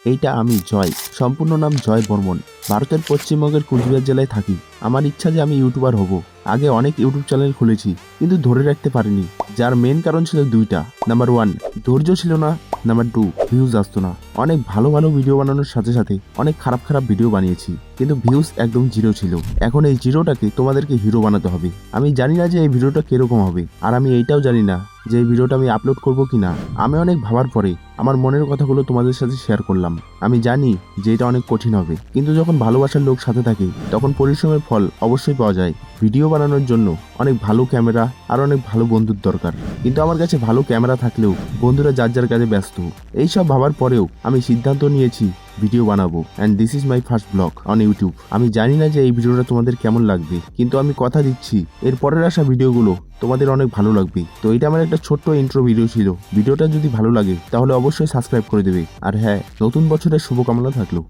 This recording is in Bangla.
এইটা আমি জয়, সম্পূর্ণ নাম জয় বর্মন। ভারতের পশ্চিমবঙ্গের কুচবিহার জেলায় থাকি। আমার ইচ্ছা যে আমি ইউটিউবার হব। আগে অনেক ইউটিউব চ্যানেল খুলেছি, কিন্তু ধরে রাখতে পারিনি। যার মেন কারণ ছিল দুইটা। নাম্বার 1, ধৈর্য ছিল না। নাম্বার 2, ভিউজ আসতো না। অনেক ভালো ভালো ভিডিও বানানোর সাথে সাথে অনেক খারাপ খারাপ ভিডিও বানিয়েছি, কিন্তু ভিউজ একদম জিরো ছিল। এখন এই জিরোটাকে তোমাদেরকে হিরো বানাতে হবে। আমি জানি না যে এই ভিডিওটা কিরকম হবে, আর আমি এইটাও জানি না যে এই ভিডিওটা আমি আপলোড করব কিনা। আমি অনেক ভাবার পরে আমার মনের কথাগুলো তোমাদের সাথে শেয়ার করলাম। আমি জানি যে এটা অনেক কঠিন হবে, কিন্তু যখন ভালোবাসার লোক সাথে থাকে তখন পরিশ্রমের ফল অবশ্যই পাওয়া যায়। ভিডিও বানানোর জন্য অনেক ভালো ক্যামেরা আর অনেক ভালো বন্ধুর দরকার, কিন্তু আমার কাছে ভালো ক্যামেরা থাকলেও বন্ধুরা যার যার কাজে ব্যস্ত। এইসব ভাবার পরেও আমি সিদ্ধান্ত নিয়েছি ভিডিও বানাবো, and this is my first blog on YouTube. আমি জানি না যে এই ভিডিওটা তোমাদের কেমন লাগবে, কিন্তু আমি কথা দিচ্ছি এর পরের আসা ভিডিওগুলো তোমাদের অনেক ভালো লাগবে। তো এটা আমার একটা ছোট্ট ইন্ট্রো ভিডিও ছিল। ভিডিওটা যদি ভালো লাগে তাহলে অবশ্যই সাবস্ক্রাইব করে দেবে। আর হ্যাঁ, নতুন বছরের শুভকামনা থাকলো।